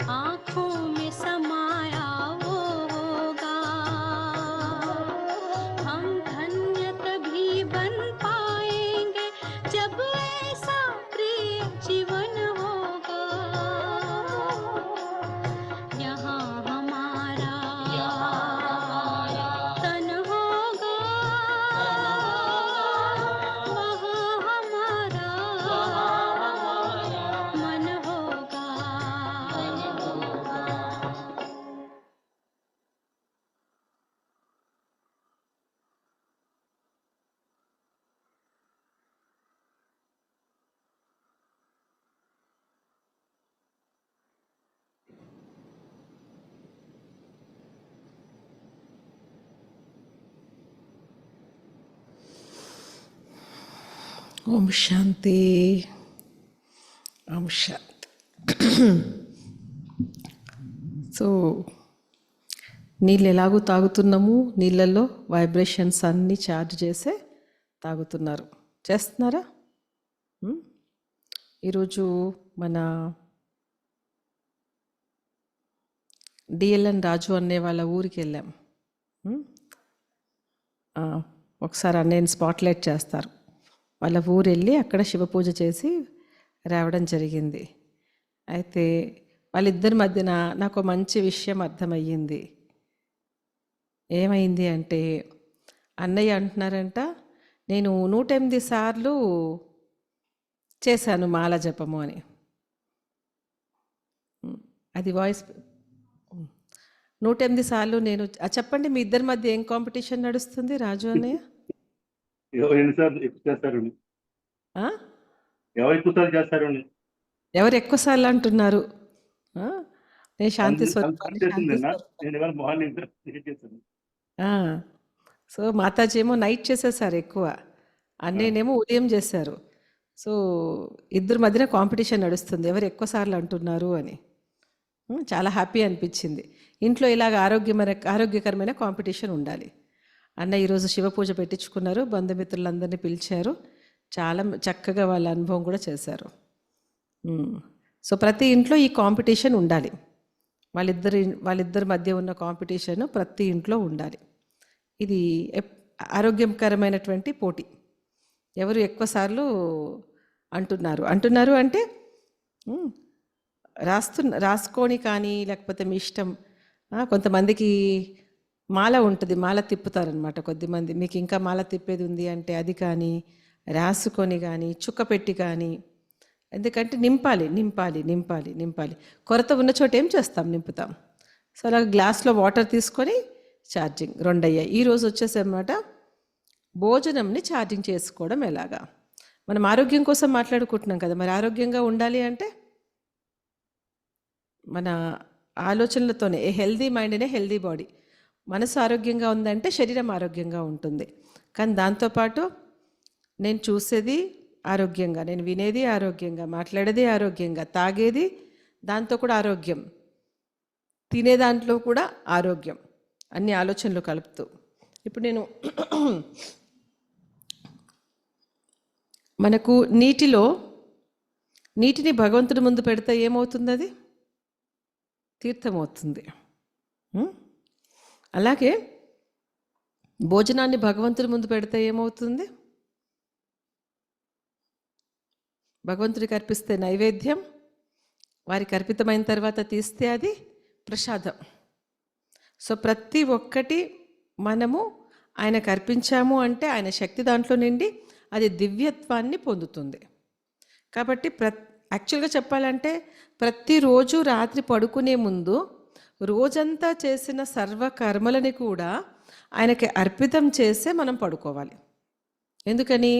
आँखों में समाया वो होगा। हम धन्य तभी बन पाएंगे जब ऐसा प्रिय जीवन होगा। यहाँ हमारा तन होगा, वहाँ हमारा मन होगा। ఓం శాంతి. ఓం శాంతి. సో నీళ్ళు ఎలాగూ తాగుతున్నాము, నీళ్ళల్లో వైబ్రేషన్స్ అన్నీ ఛార్జ్ చేసే తాగుతున్నారు. చేస్తున్నారా? ఈరోజు మన డిఎల్ఎన్ రాజు అనే వాళ్ళ ఊరికి వెళ్ళాం. ఒకసారి అన్నయ్యని స్పాట్లైట్ చేస్తారు. వాళ్ళ ఊరు వెళ్ళి అక్కడ శివపూజ చేసి రావడం జరిగింది. అయితే వాళ్ళిద్దరి మధ్యన నాకు మంచి విషయం అర్థమయ్యింది. ఏమైంది అంటే, అన్నయ్య అంటున్నారంట, నేను 108 సార్లు చేశాను మాల జపము అని. అది వాయిస్ 108 సార్లు నేను చెప్పండి. మీ ఇద్దరి మధ్య ఏం కాంపిటీషన్ నడుస్తుంది రాజు అన్నయ్య? ఎవరు ఎక్కువ సార్లు అంటున్నారు? నేను శాంతి స్వరూపాన్ని. సో మాతాజీ ఏమో నైట్ చేసేసారు ఎక్కువ, అన్నయ్యనేమో ఉదయం చేశారు. సో ఇద్దరు మధ్యన కాంపిటీషన్ నడుస్తుంది, ఎవరు ఎక్కువ సార్లు అంటున్నారు అని. చాలా హ్యాపీ అనిపించింది. ఇంట్లో ఇలాగ ఆరోగ్యకరమైన కాంపిటీషన్ ఉండాలి. అన్న ఈరోజు శివ పూజ పెట్టించుకున్నారు, బంధుమిత్రులందరినీ పిలిచారు, చాలా చక్కగా వాళ్ళ అనుభవం కూడా చేశారు. సో ప్రతి ఇంట్లో ఈ కాంపిటీషన్ ఉండాలి. వాళ్ళిద్దరి మధ్య ఉన్న కాంపిటీషన్ ప్రతి ఇంట్లో ఉండాలి. ఇది ఆరోగ్యకరమైనటువంటి పోటీ. ఎవరు ఎక్కువసార్లు అంటున్నారు అంటే రాసుకొని కానీ, లేకపోతే మీ ఇష్టం. కొంతమందికి మాల ఉంటుంది, మాల తిప్పుతారనమాట కొద్దిమంది. మీకు ఇంకా మాల తిప్పేది ఉంది అంటే అది కానీ, రాసుకొని కానీ, చుక్క పెట్టి కానీ. ఎందుకంటే నింపాలి. కొరత ఉన్న చోట ఏం చేస్తాం? నింపుతాం. సో అలా గ్లాస్లో వాటర్ తీసుకొని ఛార్జింగ్ 2 అయ్యాయి. ఈరోజు వచ్చేసన్నమాట భోజనంని ఛార్జింగ్ చేసుకోవడం ఎలాగా. మనం ఆరోగ్యం కోసం మాట్లాడుకుంటున్నాం కదా, మరి ఆరోగ్యంగా ఉండాలి అంటే మన ఆలోచనలతోనే. A healthy mind in healthy body. మనసు ఆరోగ్యంగా ఉందంటే శరీరం ఆరోగ్యంగా ఉంటుంది. కానీ దాంతోపాటు నేను చూసేది ఆరోగ్యంగా, నేను వినేది ఆరోగ్యంగా, మాట్లాడేది ఆరోగ్యంగా, తాగేది దాంతో కూడా ఆరోగ్యం, తినే దాంట్లో కూడా ఆరోగ్యం, అన్ని ఆలోచనలు కలుపుతూ. ఇప్పుడు నేను మనకు నీటిని భగవంతుడి ముందు పెడితే ఏమవుతుంది? అది తీర్థమవుతుంది. అలాగే భోజనాన్ని భగవంతుడి ముందు పెడితే ఏమవుతుంది? భగవంతుడికి అర్పిస్తే నైవేద్యం, వారికి అర్పితమైన తర్వాత తీస్తే అది ప్రసాదం. సో ప్రతి ఒక్కటి మనము ఆయనకు అర్పించాము అంటే ఆయన శక్తి దాంట్లో నిండి అది దివ్యత్వాన్ని పొందుతుంది. కాబట్టి యాక్చువల్గా చెప్పాలంటే ప్రతిరోజు రాత్రి పడుకునే ముందు రోజంతా చేసిన సర్వకర్మలని కూడా ఆయనకి అర్పితం చేసే మనం పడుకోవాలి. ఎందుకని?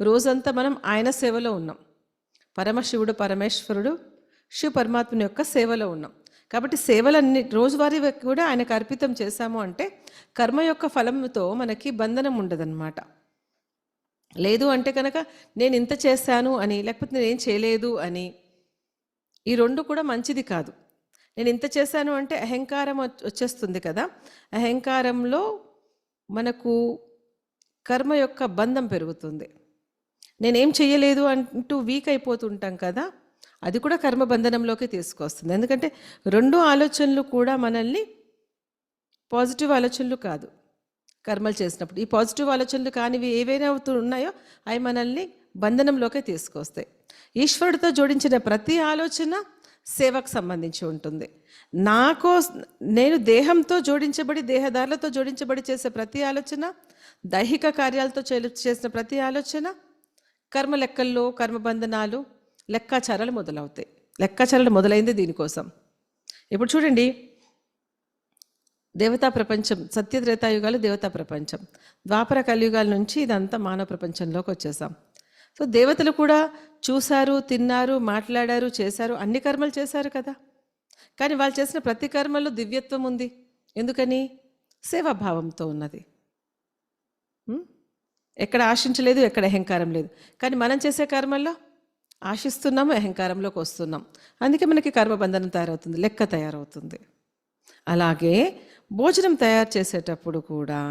రోజంతా మనం ఆయన సేవలో ఉన్నాం. పరమశివుడు పరమేశ్వరుడు శివ పరమాత్మని యొక్క సేవలో ఉన్నాం. కాబట్టి సేవలన్నీ రోజువారీ కూడా ఆయనకు అర్పితం చేశాము అంటే కర్మ యొక్క ఫలంతో మనకి బంధనం ఉండదన్నమాట. లేదు అంటే కనుక నేను ఇంత చేశాను అని, లేకపోతే నేనేం చేయలేదు అని, ఈ రెండు కూడా మంచిది కాదు. నేను ఇంత చేశాను అంటే అహంకారం వచ్చేస్తుంది కదా. అహంకారంలో మనకు కర్మ యొక్క బంధం పెరుగుతుంది. నేనేం చేయలేదు అంటూ వీక్ అయిపోతుంటాం కదా. అది కూడా కర్మబంధనంలోకి తీసుకొస్తుంది. ఎందుకంటే రెండు ఆలోచనలు కూడా మనల్ని పాజిటివ్ ఆలోచనలు కాదు కర్మలు చేసినప్పుడు. ఈ పాజిటివ్ ఆలోచనలు కానివి ఏవైనా ఉన్నాయో అవి మనల్ని బంధనంలోకి తీసుకొస్తాయి. ఈశ్వరుడితో జోడించిన ప్రతి ఆలోచన సేవకు సంబంధించి ఉంటుంది. నేను దేహంతో జోడించబడి దేహదారులతో జోడించబడి చేసే ప్రతి ఆలోచన, దైహిక కార్యాలతో చేసిన ప్రతి ఆలోచన కర్మ లెక్కల్లో కర్మబంధనాలు లెక్కాచారాలు మొదలవుతాయి. లెక్కాచారాలు మొదలైంది దీనికోసం. ఇప్పుడు చూడండి, దేవతా ప్రపంచం, సత్యత్రేతాయుగాలు దేవతా ప్రపంచం, ద్వాపర కలియుగాల నుంచి ఇదంతా మానవ ప్రపంచంలోకి వచ్చేసాం. సో దేవతలు కూడా చూశారు, తిన్నారు, మాట్లాడారు, చేశారు, అన్ని కర్మలు చేశారు కదా. కానీ వాళ్ళు చేసిన ప్రతి కర్మలో దివ్యత్వం ఉంది. ఎందుకని? సేవాభావంతో ఉన్నది. ఎక్కడ ఆశించలేదు, ఎక్కడ అహంకారం లేదు. కానీ మనం చేసే కర్మల్లో ఆశిస్తున్నాము, అహంకారంలోకి వస్తున్నాం. అందుకే మనకి కర్మబంధనం తయారవుతుంది, లెక్క తయారవుతుంది. అలాగే భోజనం తయారు చేసేటప్పుడు కూడా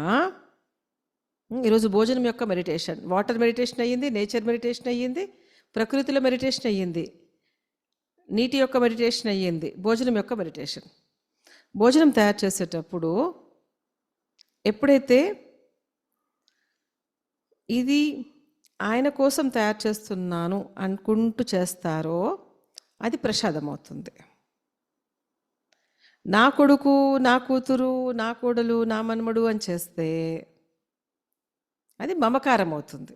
ఈరోజు భోజనం యొక్క మెడిటేషన్, వాటర్ మెడిటేషన్ అయ్యింది, నేచర్ మెడిటేషన్ అయ్యింది, ప్రకృతిలో మెడిటేషన్ అయ్యింది, నీటి యొక్క మెడిటేషన్ అయ్యింది, భోజనం యొక్క మెడిటేషన్. భోజనం తయారు చేసేటప్పుడు ఎప్పుడైతే ఇది ఆయన కోసం తయారు చేస్తున్నాను అనుకుంటూ చేస్తారో అది ప్రసాదం అవుతుంది. నా కొడుకు, నా కూతురు, నా కోడలు, నా మనుమడు అని చేస్తే అది మమకారం అవుతుంది.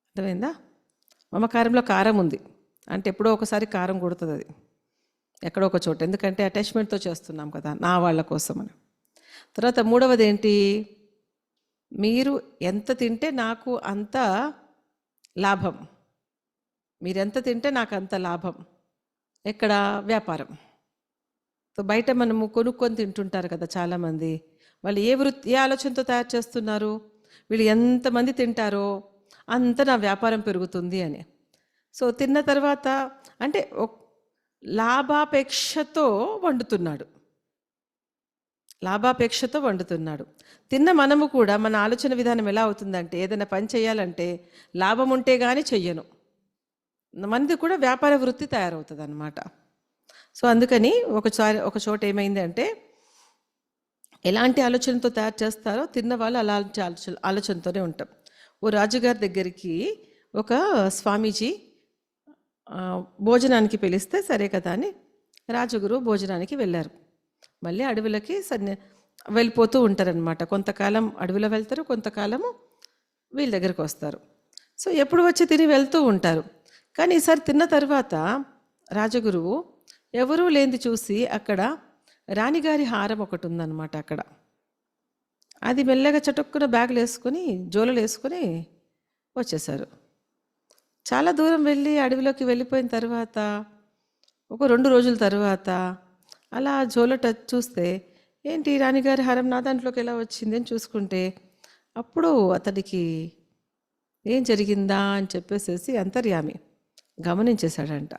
అర్థమైందా? మమకారంలో కారం ఉంది అంటే ఎప్పుడో ఒకసారి కారం కొడుతుంది అది ఎక్కడో ఒక చోట. ఎందుకంటే అటాచ్మెంట్తో చేస్తున్నాం కదా, నా వాళ్ళ కోసం అని. తర్వాత మూడవది ఏంటి? మీరు ఎంత తింటే నాకు అంత లాభం, మీరెంత తింటే నాకు అంత లాభం. ఎక్కడ? వ్యాపారం. బయట మనము కొనుక్కొని తింటుంటారు కదా చాలామంది. వాళ్ళు ఏ ఆలోచనతో తయారు చేస్తున్నారు? వీళ్ళు ఎంతమంది తింటారో అంత నా వ్యాపారం పెరుగుతుంది అని. సో తిన్న తర్వాత అంటే లాభాపేక్షతో వండుతున్నాడు, లాభాపేక్షతో వండుతున్నాడు. తిన్న మనము కూడా మన ఆలోచన విధానం ఎలా అవుతుందంటే, ఏదైనా పని చేయాలంటే లాభం ఉంటే కానీ చెయ్యను, మనది కూడా వ్యాపార వృత్తి తయారవుతుంది అన్నమాట. సో అందుకని ఒక చోట ఏమైంది అంటే, ఎలాంటి ఆలోచనతో తయారు చేస్తారో తిన్న వాళ్ళు అలాంటి ఆలోచనతోనే ఉంటాం. ఓ రాజుగారి దగ్గరికి ఒక స్వామీజీ భోజనానికి పిలిస్తే సరే కదా అని రాజుగురు భోజనానికి వెళ్ళారు. మళ్ళీ అడవులకి వెళ్ళిపోతూ ఉంటారనమాట. కొంతకాలం అడవిలో వెళ్తారు, కొంతకాలము వీళ్ళ దగ్గరికి వస్తారు. సో ఎప్పుడు వచ్చి తిని వెళ్తూ ఉంటారు. కానీ ఈసారి తిన్న తర్వాత రాజగురువు ఎవరూ లేనిది చూసి అక్కడ రాణిగారి హారం ఒకటి ఉందన్నమాట. అక్కడ అది మెల్లగా చటుక్కున బ్యాగులు వేసుకొని జోలలు వేసుకొని వచ్చేసారు. చాలా దూరం వెళ్ళి అడవిలోకి వెళ్ళిపోయిన తర్వాత ఒక 2 రోజుల తర్వాత అలా జోల చూస్తే ఏంటి రాణిగారి హారం నా దాంట్లోకి ఎలా వచ్చింది అని చూసుకుంటే అప్పుడు అతడికి ఏం జరిగిందా అని చెప్పేసేసి అంతర్యామి గమనించేశాడంట.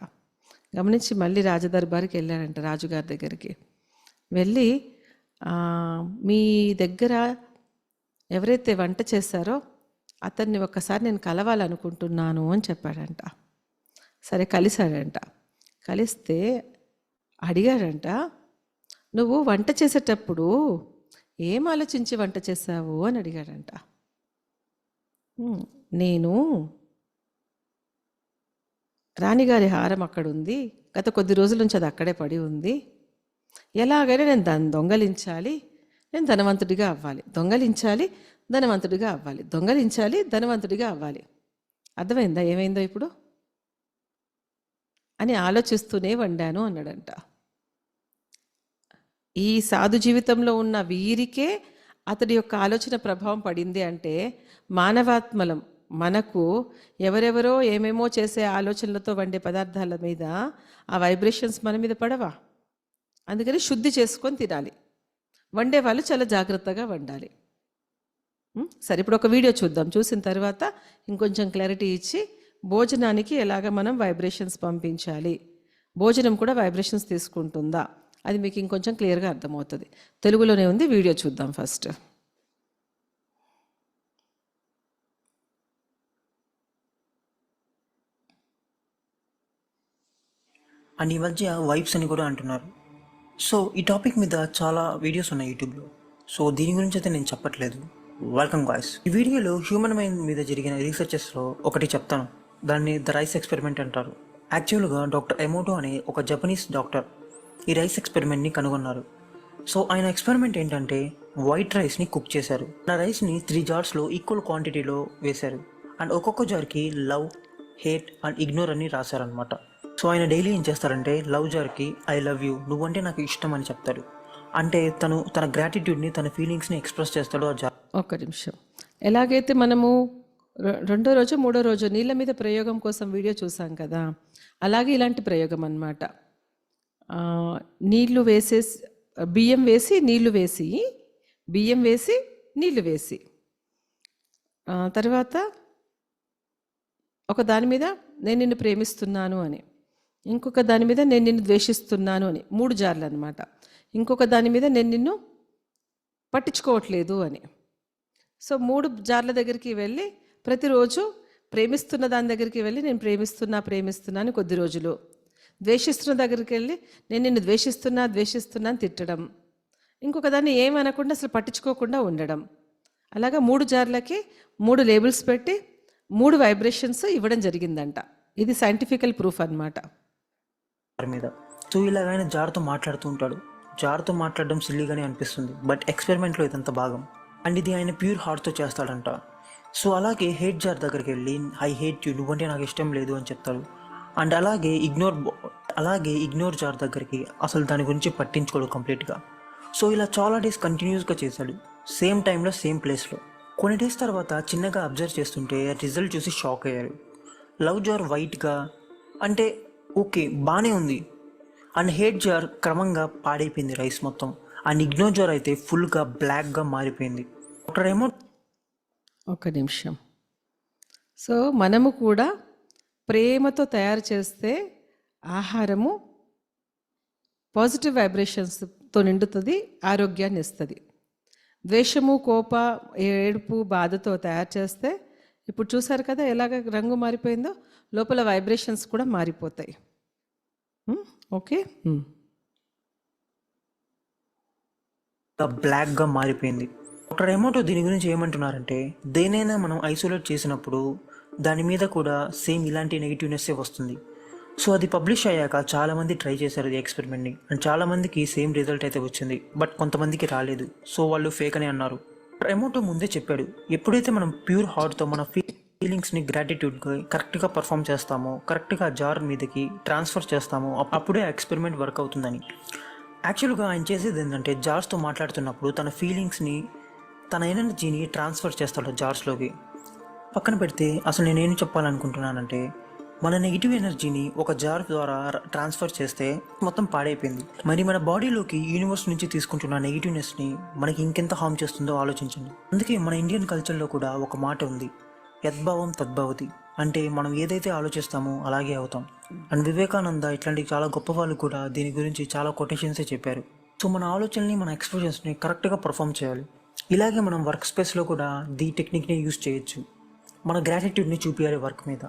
గమనించి మళ్ళీ రాజదర్బారికి వెళ్ళాడంట, రాజుగారి దగ్గరికి వెళ్ళి మీ దగ్గర ఎవరైతే వంట చేశారో అతన్ని ఒక్కసారి నేను కలవాలనుకుంటున్నాను అని చెప్పాడంట. సరే కలిశాడంట. కలిస్తే అడిగాడంట, నువ్వు వంట చేసేటప్పుడు ఏం ఆలోచించి వంట చేశావు అని అడిగాడంట. నేను రాణిగారి హారం అక్కడ ఉంది, గత కొద్ది రోజుల నుంచి అది అక్కడే పడి ఉంది, ఎలాగైనా నేను దాన్ని దొంగలించాలి, నేను ధనవంతుడిగా అవ్వాలి, దొంగలించాలి ధనవంతుడిగా అవ్వాలి, దొంగలించాలి ధనవంతుడిగా అవ్వాలి. అర్థమైందా ఏమైందో ఇప్పుడు అని ఆలోచిస్తూనే వండాను అన్నాడంట. ఈ సాధు జీవితంలో ఉన్న వీరికే అతడి యొక్క ఆలోచన ప్రభావం పడింది అంటే మానవాత్మలం మనకు ఎవరెవరో ఏమేమో చేసే ఆలోచనలతో వండే పదార్థాల మీద ఆ వైబ్రేషన్స్ మన మీద పడవా? అందుకని శుద్ధి చేసుకొని తినాలి. వండే వాళ్ళు చాలా జాగ్రత్తగా వండాలి. సరే, ఇప్పుడు ఒక వీడియో చూద్దాం. చూసిన తర్వాత ఇంకొంచెం క్లారిటీ ఇచ్చి భోజనానికి ఎలాగ మనం వైబ్రేషన్స్ పంపించాలి, భోజనం కూడా వైబ్రేషన్స్ తీసుకుంటుందా, అది మీకు ఇంకొంచెం క్లియర్గా అర్థమవుతుంది. తెలుగులోనే ఉంది, వీడియో చూద్దాం ఫస్ట్. అండ్ ఈ మధ్య వైబ్స్ అని కూడా అంటున్నారు. సో ఈ టాపిక్ మీద చాలా వీడియోస్ ఉన్నాయి యూట్యూబ్లో. సో దీని గురించి అయితే నేను చెప్పట్లేదు. Welcome guys. ఈ వీడియోలో హ్యూమన్ మైండ్ మీద జరిగిన రీసెర్చెస్లో ఒకటి చెప్తాను. దాన్ని ద రైస్ ఎక్స్పెరిమెంట్ అంటారు. యాక్చువల్గా డాక్టర్ ఎమోటో అనే ఒక జపనీస్ డాక్టర్ ఈ రైస్ ఎక్స్పెరిమెంట్ని కనుగొన్నారు. సో ఆయన ఎక్స్పెరిమెంట్ ఏంటంటే వైట్ రైస్ని కుక్ చేశారు. ఆ రైస్ని 3 జార్స్లో ఈక్వల్ క్వాంటిటీలో వేశారు. అండ్ ఒక్కొక్క జార్కి లవ్, హేట్ అండ్ ఇగ్నోర్ అని రాశారనమాట. సో ఆయన డైలీ ఏం చేస్తారంటే లవ్ జార్కి ఐ లవ్ యూ, నువ్వంటే నాకు ఇష్టం అని చెప్తాడు. అంటే తన గ్రాటిట్యూడ్ని, తన ఫీలింగ్స్ని ఎక్స్ప్రెస్ చేస్తాడు ఆ జార్. ఒక్క నిమిషం. ఎలాగైతే మనము రెండో రోజు మూడో రోజు నీళ్ళ మీద ప్రయోగం కోసం వీడియో చూసాం కదా, అలాగే ఇలాంటి ప్రయోగం అన్నమాట. నీళ్లు వేసేసి బియ్యం వేసి నీళ్లు వేసి బియ్యం వేసి నీళ్లు వేసి తర్వాత ఒక దాని మీద నేను నిన్ను ప్రేమిస్తున్నాను అని, ఇంకొక దాని మీద నేను నిన్ను ద్వేషిస్తున్నాను అని, 3 జార్లు అనమాట. ఇంకొక దాని మీద నేను నిన్ను పట్టించుకోవట్లేదు అని. సో 3 జార్ల దగ్గరికి వెళ్ళి ప్రతిరోజు ప్రేమిస్తున్న దాని దగ్గరికి వెళ్ళి నేను ప్రేమిస్తున్నాను కొద్ది రోజులు, ద్వేషిస్తున్న దగ్గరికి వెళ్ళి నేను నిన్ను ద్వేషిస్తున్నా అని తిట్టడం, ఇంకొక దాన్ని ఏమనకుండా అసలు పట్టించుకోకుండా ఉండడం. అలాగా 3 జార్లకి 3 లేబుల్స్ పెట్టి 3 వైబ్రేషన్స్ ఇవ్వడం జరిగిందంట. ఇది సైంటిఫికల్ ప్రూఫ్ అన్నమాట. మీద సో ఇలాగైనా జార్తో మాట్లాడుతూ ఉంటాడు. జార్తో మాట్లాడడం సిల్లీగానే అనిపిస్తుంది, బట్ ఎక్స్పెరిమెంట్లో ఇదంతా భాగం. అండ్ ఇది ఆయన ప్యూర్ హార్ట్తో చేస్తాడంట. సో అలాగే హేట్ జార్ దగ్గరికి వెళ్ళి ఐ హేట్ యూ, నువ్వంటే నాకు ఇష్టం లేదు అని చెప్తాడు. అండ్ అలాగే ఇగ్నోర్ జార్ దగ్గరికి అసలు దాని గురించి పట్టించుకోడు కంప్లీట్గా. సో ఇలా చాలా డేస్ కంటిన్యూస్గా చేశాడు, సేమ్ టైంలో సేమ్ ప్లేస్లో. కొన్ని డేస్ తర్వాత చిన్నగా అబ్జర్వ్ చేస్తుంటే రిజల్ట్ చూసి షాక్ అయ్యారు. లవ్ జార్ వైట్గా, అంటే ఓకే బాగానే ఉంది. అండ్ హేట్ జార్ క్రమంగా పాడైపోయింది రైస్ మొత్తం. అండ్ ఇగ్నోర్ జార్ అయితే ఫుల్గా బ్లాక్గా మారిపోయింది. డాక్టర్ ఏమో ఒక నిమిషం. సో మనము కూడా ప్రేమతో తయారు చేస్తే ఆహారము పాజిటివ్ వైబ్రేషన్స్తో నిండుతుంది, ఆరోగ్యాన్ని ఇస్తుంది. ద్వేషము, కోప, ఏడుపు, బాధతో తయారు చేస్తే ఇప్పుడు చూసారు కదా ఎలాగ రంగు మారిపోయిందో, లోపల వైబ్రేషన్స్ కూడా మారిపోతాయి. ఓకే, బ్లాక్గా మారిపోయింది. డాక్టర్ ఎమోటో దీని గురించి ఏమంటున్నారంటే దేనైనా మనం ఐసోలేట్ చేసినప్పుడు దాని మీద కూడా సేమ్ ఇలాంటి నెగిటివ్నెస్సే వస్తుంది. సో అది పబ్లిష్ అయ్యాక చాలామంది ట్రై చేశారు ఈ ఎక్స్పెరిమెంట్ని. అండ్ చాలామందికి సేమ్ రిజల్ట్ అయితే వచ్చింది, బట్ కొంతమందికి రాలేదు. సో వాళ్ళు ఫేక్ అని అన్నారు. ఎమోటో ముందే చెప్పాడు, ఎప్పుడైతే మనం ప్యూర్ హార్ట్తో మన ఫీలింగ్స్ని, గ్రాటిట్యూడ్గా కరెక్ట్గా పర్ఫామ్ చేస్తామో, కరెక్ట్గా జార్ మీదకి ట్రాన్స్ఫర్ చేస్తామో అప్పుడే ఎక్స్పెరిమెంట్ వర్క్ అవుతుందని. యాక్చువల్గా ఆయన చేసేది ఏంటంటే జార్స్తో మాట్లాడుతున్నప్పుడు తన ఫీలింగ్స్ని, తన ఎనర్జీని ట్రాన్స్ఫర్ చేస్తాడు జార్స్లోకి. పక్కన పెడితే అసలు నేనేం చెప్పాలనుకుంటున్నానంటే మన నెగిటివ్ ఎనర్జీని ఒక జార్ ద్వారా ట్రాన్స్ఫర్ చేస్తే మొత్తం పాడైపోయింది. మరి మన బాడీలోకి యూనివర్స్ నుంచి తీసుకుంటున్న నెగిటివ్నెస్ని మనకి ఇంకెంత హార్మ్ చేస్తుందో ఆలోచించండి. అందుకే మన ఇండియన్ కల్చర్లో కూడా ఒక మాట ఉంది, యద్భావం తద్భవతి. అంటే మనం ఏదైతే ఆలోచిస్తామో అలాగే అవుతాం. అండ్ వివేకానంద ఇట్లాంటి చాలా గొప్ప వాళ్ళు కూడా దీని గురించి చాలా కొటేషన్సే చెప్పారు. సో మన ఆలోచనని, మన ఎక్స్ప్రెషన్స్ని కరెక్ట్గా పర్ఫామ్ చేయాలి. ఇలాగే మనం వర్క్ స్పేస్లో కూడా ఈ టెక్నిక్ని యూజ్ చేయొచ్చు. మన గ్రాటిట్యూడ్ని చూపించాలి వర్క్ మీద.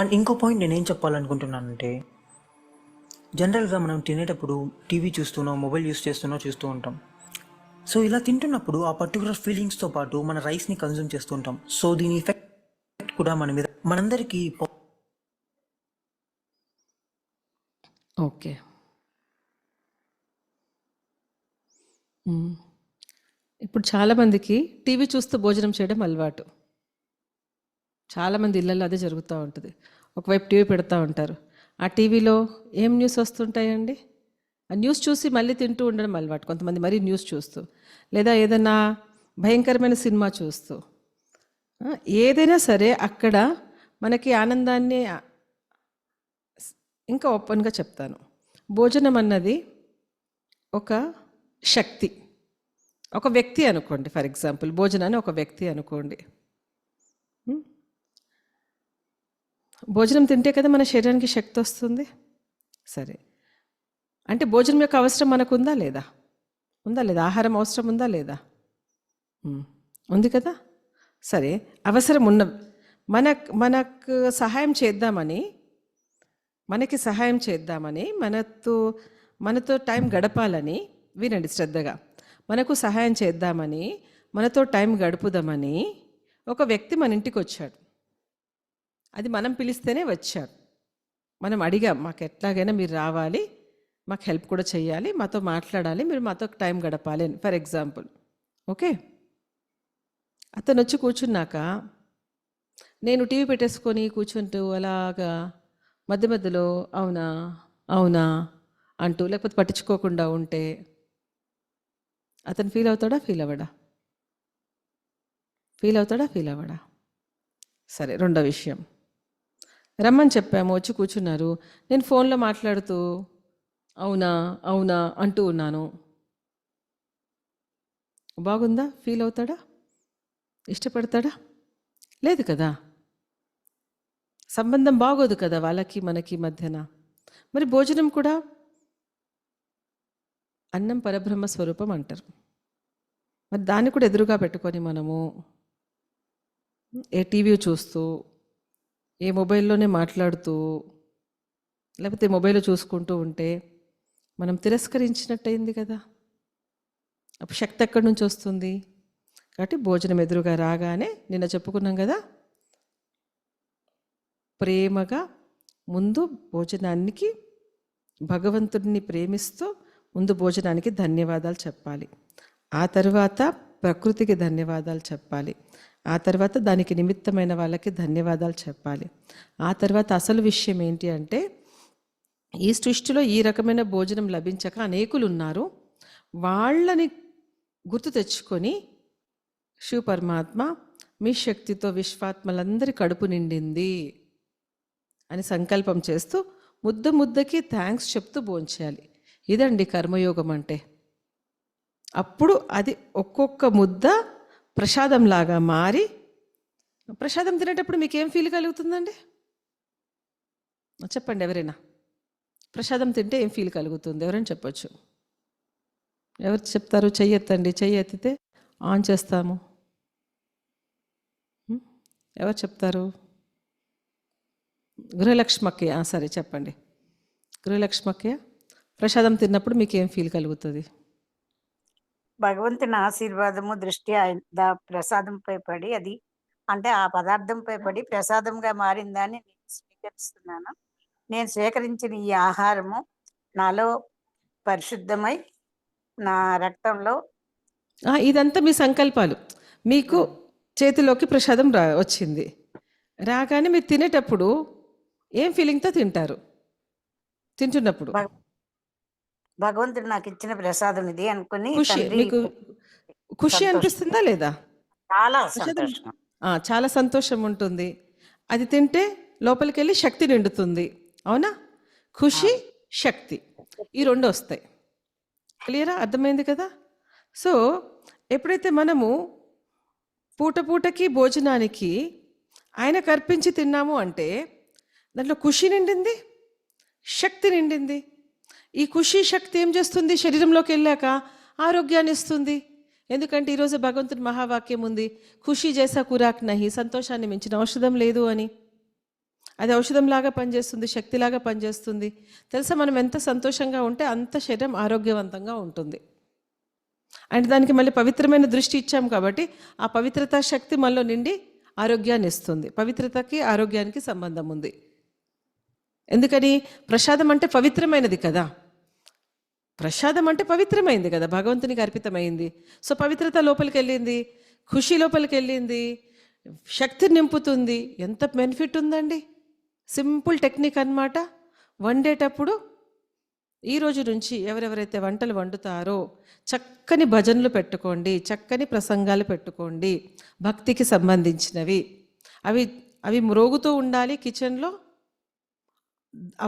అండ్ ఇంకో పాయింట్ నేనేం చెప్పాలనుకుంటున్నానంటే జనరల్గా మనం తినేటప్పుడు టీవీ చూస్తూనో, మొబైల్ యూస్ చేస్తూనో చూస్తూ ఉంటాం. సో ఇలా తింటున్నప్పుడు ఆ పర్టికులర్ ఫీలింగ్స్తో పాటు మన రైస్ని కన్జ్యూమ్ చేస్తూ ఉంటాం. సో దీని ఎఫెక్ట్ కూడా మన మీద, మనందరికీ. ఓకే, ఇప్పుడు చాలామందికి టీవీ చూస్తూ భోజనం చేయడం అలవాటు. చాలామంది ఇళ్ళల్లో అదే జరుగుతూ ఉంటుంది. ఒకవైపు టీవీ పెడతా ఉంటారు, ఆ టీవీలో ఏం న్యూస్ వస్తుంటాయండి, ఆ న్యూస్ చూసి మళ్ళీ తింటూ ఉండడం అలవాటు. కొంతమంది మరీ న్యూస్ చూస్తూ, లేదా ఏదైనా భయంకరమైన సినిమా చూస్తూ, ఏదైనా సరే అక్కడ మనకి ఆనందాన్ని. ఇంకా ఓపెన్గా చెప్తాను, భోజనం అన్నది ఒక శక్తి. ఒక వ్యక్తి అనుకోండి, ఫర్ ఎగ్జాంపుల్ భోజనాన్ని ఒక వ్యక్తి అనుకోండి. భోజనం తింటే కదా మన శరీరానికి శక్తి వస్తుంది. సరే, అంటే భోజనం యొక్క అవసరం మనకు ఉందా లేదా? ఆహారం అవసరం ఉందా లేదా? ఉంది కదా. సరే, అవసరం ఉన్న మనకు సహాయం చేద్దామని మనకి సహాయం చేద్దామని, మనతో టైం గడపాలని, వినండి శ్రద్ధగా, మనకు సహాయం చేద్దామని, మనతో టైం గడుపుదామని ఒక వ్యక్తి మన ఇంటికి వచ్చాడు. అది మనం పిలిస్తేనే వచ్చాడు. మనం అడిగాం, మాకు ఎట్లాగైనా మీరు రావాలి, మాకు హెల్ప్ కూడా చేయాలి, మాతో మాట్లాడాలి, మీరు మాతో టైం గడపాలి అని, ఫర్ ఎగ్జాంపుల్. ఓకే, అతను వచ్చి కూర్చున్నాక నేను టీవీ పెట్టేసుకొని కూర్చుంటూ అలాగా మధ్య మధ్యలో అవునా అవునా అంటూ లేకపోతే పట్టించుకోకుండా ఉంటే అతను ఫీల్ అవుతాడా, ఫీల్ అవ్వడా? ఫీల్ అవుతాడా, ఫీల్ అవ్వడా? సరే, రెండో విషయం, రమ్మని చెప్పాము, వచ్చి కూర్చున్నారు, నేను ఫోన్లో మాట్లాడుతూ అవునా అవునా అంటూ ఉన్నాను. బాగుందా? ఫీల్ అవుతాడా? ఇష్టపడతాడా? లేదు కదా. సంబంధం బాగోదు కదా వాళ్ళకి మనకి మధ్యన. మరి భోజనం కూడా అన్నం పరబ్రహ్మ స్వరూపం అంటారు. మరి దాన్ని కూడా ఎదురుగా పెట్టుకొని మనము ఏ టీవీ చూస్తూ, ఏ మొబైల్లోనే మాట్లాడుతూ, లేకపోతే మొబైల్ చూసుకుంటూ ఉంటే మనం తిరస్కరించినట్టయింది కదా. అప్పుడు శక్తి ఎక్కడి నుంచి వస్తుంది? కాబట్టి భోజనం ఎదురుగా రాగానే నిన్న చెప్పుకున్నాం కదా, ప్రేమగా ముందు భోజనానికి, భగవంతుడిని ప్రేమిస్తూ ముందు భోజనానికి ధన్యవాదాలు చెప్పాలి. ఆ తర్వాత ప్రకృతికి ధన్యవాదాలు చెప్పాలి. ఆ తర్వాత దానికి నిమిత్తమైన వాళ్ళకి ధన్యవాదాలు చెప్పాలి. ఆ తర్వాత అసలు విషయం ఏంటి అంటే, ఈ సృష్టిలో ఈ రకమైన భోజనం లభించక అనేకులు ఉన్నారు. వాళ్ళని గుర్తు తెచ్చుకొని శివ పరమాత్మ మీ శక్తితో విశ్వాత్మలందరి కడుపు నిండింది అని సంకల్పం చేస్తూ ముద్ద ముద్దకి థ్యాంక్స్ చెప్తూ భోంచేయాలి. ఇదండి కర్మయోగం అంటే. అప్పుడు అది ఒక్కొక్క ముద్ద ప్రసాదంలాగా మారి, ప్రసాదం తినేటప్పుడు మీకు ఏం ఫీల్ కలుగుతుందండి? చెప్పండి ఎవరైనా. ప్రసాదం తింటే ఏం ఫీల్ కలుగుతుంది? ఎవరైనా చెప్పొచ్చు. ఎవరు చెప్తారు? చెయ్యెత్తండి. చెయ్యి ఎత్తితే ఆన్ చేస్తాము. ఎవరు చెప్తారు? గృహలక్ష్మక్కయ్య. సరే చెప్పండి. గృహలక్ష్మక్కయ్య, ప్రసాదం తిన్నప్పుడు మీకు ఏం ఫీల్ కలుగుతుంది? భగవంతుని ఆశీర్వాదము దృష్టి ప్రసాదంపై పడి, అది అంటే ఆ పదార్థంపై పడి ప్రసాదంగా మారిందని నేను స్వీకరిస్తున్నాను. నేను స్వీకరించిన ఈ ఆహారము నాలో పరిశుద్ధమై నా రక్తంలో ఇదంతా మీ సంకల్పాలు. మీకు చేతిలోకి ప్రసాదం వచ్చింది. రాగానే మీరు తినేటప్పుడు ఏం ఫీలింగ్తో తింటారు? తింటున్నప్పుడు భగవంతుడు నాకు ఇచ్చిన ప్రసాదం ఇది అనుకుని ఖుషి, మీకు ఖుషి అనిపిస్తుందా లేదా? చాలా సంతోషం. చాలా సంతోషం ఉంటుంది. అది తింటే లోపలికి వెళ్ళి శక్తి నిండుతుంది. అవునా? ఖుషి, శక్తి, ఈ రెండు వస్తాయి. క్లియరా? అర్థమైంది కదా. సో ఎప్పుడైతే మనము పూట పూటకి భోజనానికి ఆయనకు అర్పించి తిన్నాము అంటే దాంట్లో ఖుషి నిండింది, శక్తి నిండింది. ఈ ఖుషి శక్తి ఏం చేస్తుంది? శరీరంలోకి వెళ్ళాక ఆరోగ్యాన్ని ఇస్తుంది. ఎందుకంటే ఈరోజు భగవంతుడి మహావాక్యం ఉంది, ఖుషి జైసా కురాక్ నహి, సంతోషాన్ని మించిన ఔషధం లేదు అని. అది ఔషధంలాగా పనిచేస్తుంది, శక్తిలాగా పనిచేస్తుంది. తెలుసా, మనం ఎంత సంతోషంగా ఉంటే అంత శరీరం ఆరోగ్యవంతంగా ఉంటుంది. అండ్ దానికి మళ్ళీ పవిత్రమైన దృష్టి ఇచ్చాం కాబట్టి ఆ పవిత్రత శక్తి మనలో నిండి ఆరోగ్యాన్ని ఇస్తుంది. పవిత్రతకి ఆరోగ్యానికి సంబంధం ఉంది. ఎందుకని? ప్రసాదం అంటే పవిత్రమైనది కదా. ప్రసాదం అంటే పవిత్రమైంది కదా, భగవంతునికి అర్పితమైంది. సో పవిత్రత లోపలికి వెళ్ళింది, ఖుషి లోపలికి వెళ్ళింది, శక్తిని నింపుతుంది. ఎంత బెనిఫిట్ ఉందండి. సింపుల్ టెక్నిక్ అన్నమాట. వండేటప్పుడు ఈ రోజు నుంచి ఎవరెవరైతే వంటలు వండుతారో చక్కని భజనలు పెట్టుకోండి, చక్కని ప్రసంగాలు పెట్టుకోండి, భక్తికి సంబంధించినవి. అవి మ్రోగుతూ ఉండాలి కిచెన్లో.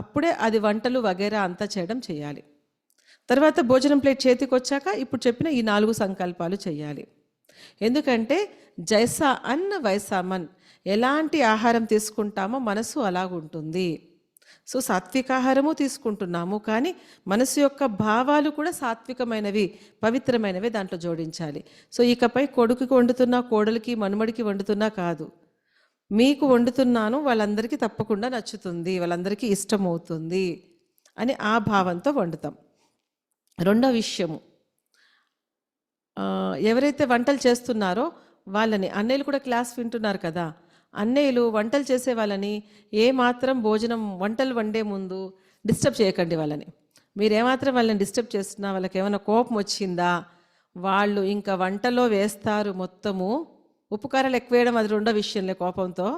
అప్పుడే అది వంటలు వగైరా అంతా చేయాలి. తర్వాత భోజనం ప్లేట్ చేతికి వచ్చాక ఇప్పుడు చెప్పిన ఈ 4 సంకల్పాలు చేయాలి. ఎందుకంటే జైసా అన్న వైసా మన్, ఎలాంటి ఆహారం తీసుకుంటామో మనసు అలాగుంటుంది. సో సాత్విక ఆహారము తీసుకుంటున్నాము, కానీ మనసు యొక్క భావాలు కూడా సాత్వికమైనవి, పవిత్రమైనవి దాంట్లో జోడించాలి. సో ఇకపై కొడుకుకి వండుతున్నా, కోడలికి, మనుమడికి వండుతున్నా కాదు, మీకు వండుతున్నాను, వాళ్ళందరికీ తప్పకుండా నచ్చుతుంది, వాళ్ళందరికీ ఇష్టమవుతుంది అని ఆ భావంతో వండుతాం. రెండో విషయము, ఎవరైతే వంటలు చేస్తున్నారో వాళ్ళని, అన్నయ్యలు కూడా క్లాస్ వింటున్నారు కదా, అన్నయ్యలు వంటలు చేసే వాళ్ళని ఏమాత్రం వంటలు వండే ముందు డిస్టర్బ్ చేయకండి వాళ్ళని. మీరేమాత్రం వాళ్ళని డిస్టర్బ్ చేస్తున్నా, వాళ్ళకి ఏమైనా కోపం వచ్చిందా, వాళ్ళు ఇంకా వంటలో వేస్తారు మొత్తము. ఉప్పు కారాలు ఎక్కువ వేయడం అది రెండో విషయంలే. కోపంతో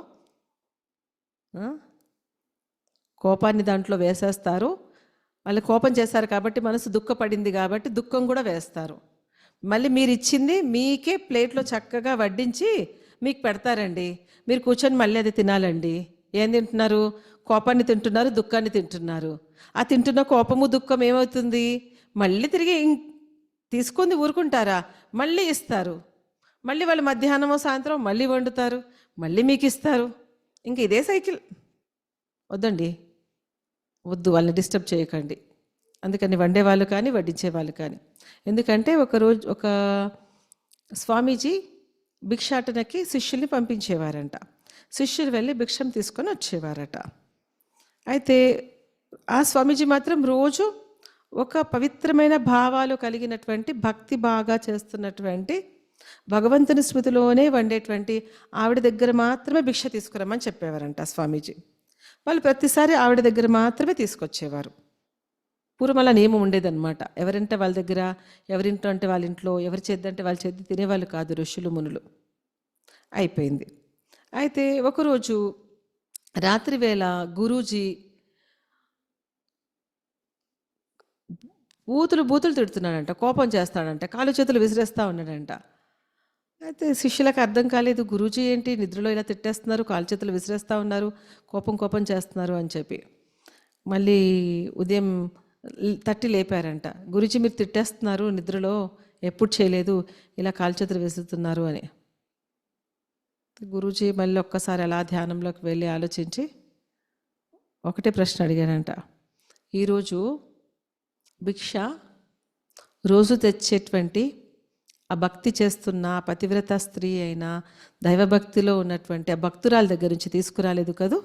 కోపాన్ని దాంట్లో వేసేస్తారు. వాళ్ళు కోపం చేశారు కాబట్టి, మనసు దుఃఖపడింది కాబట్టి దుఃఖం కూడా వేస్తారు. మళ్ళీ మీరు ఇచ్చింది మీకే ప్లేట్లో చక్కగా వడ్డించి మీకు పెడతారండి. మీరు కూర్చొని మళ్ళీ అది తినాలండి. ఏం తింటున్నారు? కోపాన్ని తింటున్నారు, దుఃఖాన్ని తింటున్నారు. ఆ తింటున్న కోపము దుఃఖం ఏమవుతుంది? మళ్ళీ తిరిగి తీసుకొని ఊరుకుంటారా? మళ్ళీ ఇస్తారు. మళ్ళీ వాళ్ళు మధ్యాహ్నమో సాయంత్రం మళ్ళీ వండుతారు, మళ్ళీ మీకు ఇస్తారు. ఇంక ఇదే సైకిల్. వద్దండి, వద్దు, వాళ్ళని డిస్టర్బ్ చేయకండి. అందుకని వండేవాళ్ళు కానీ వడ్డించేవాళ్ళు కానీ. ఎందుకంటే ఒకరోజు ఒక స్వామీజీ భిక్షాటనకి శిష్యుల్ని పంపించేవారంట. శిష్యులు వెళ్ళి భిక్షం తీసుకొని వచ్చేవారట. అయితే ఆ స్వామీజీ మాత్రం రోజు ఒక పవిత్రమైన భావాలు కలిగినటువంటి, భక్తి బాగా చేస్తున్నటువంటి, భగవంతుని స్మృతిలోనే వండేటువంటి ఆవిడ దగ్గర మాత్రమే భిక్ష తీసుకురమ్మని చెప్పేవారంట స్వామీజీ. వాళ్ళు ప్రతిసారి ఆవిడ దగ్గర మాత్రమే తీసుకొచ్చేవారు. పూర్వం అలా నియమం ఉండేదన్నమాట. ఎవరంటే వాళ్ళ దగ్గర, ఎవరింట్లో అంటే వాళ్ళ ఇంట్లో, ఎవరి చేద్దంటే వాళ్ళ చేద్ది తినేవాళ్ళు కాదు ఋషులు మునులు. అయిపోయింది. అయితే ఒకరోజు రాత్రి వేళ గురూజీ బూతులు తిడుతున్నాడంట, కోపం చేస్తాడంట, కాళ్ళు చేతులు విసిరేస్తూ ఉన్నాడంట. అయితే శిష్యులకు అర్థం కాలేదు, గురూజీ ఏంటి నిద్రలో ఇలా తిట్టేస్తున్నారు, కాళ్ళు చేతులు విసిరేస్తూ ఉన్నారు, కోపం చేస్తున్నారు అని చెప్పి. మళ్ళీ ఉదయం తట్టి లేపారంట. గురూజీ మీరు తిట్టేస్తున్నారు నిద్రలో, ఎప్పుడు చేయలేదు, ఇలా కాళ్ళు చేతులు విసురుతున్నారు అని. గురూజీ మళ్ళీ ఒక్కసారి అలా ధ్యానంలోకి వెళ్ళి ఆలోచించి ఒకటే ప్రశ్న అడిగారంట. ఈరోజు భిక్ష రోజు తెచ్చేటువంటి ఆ భక్తి చేస్తున్న పతివ్రత స్త్రీ అయినా, దైవభక్తిలో ఉన్నటువంటి ఆ భక్తురాల దగ్గర నుంచి తీసుకురాలేదు కదూ,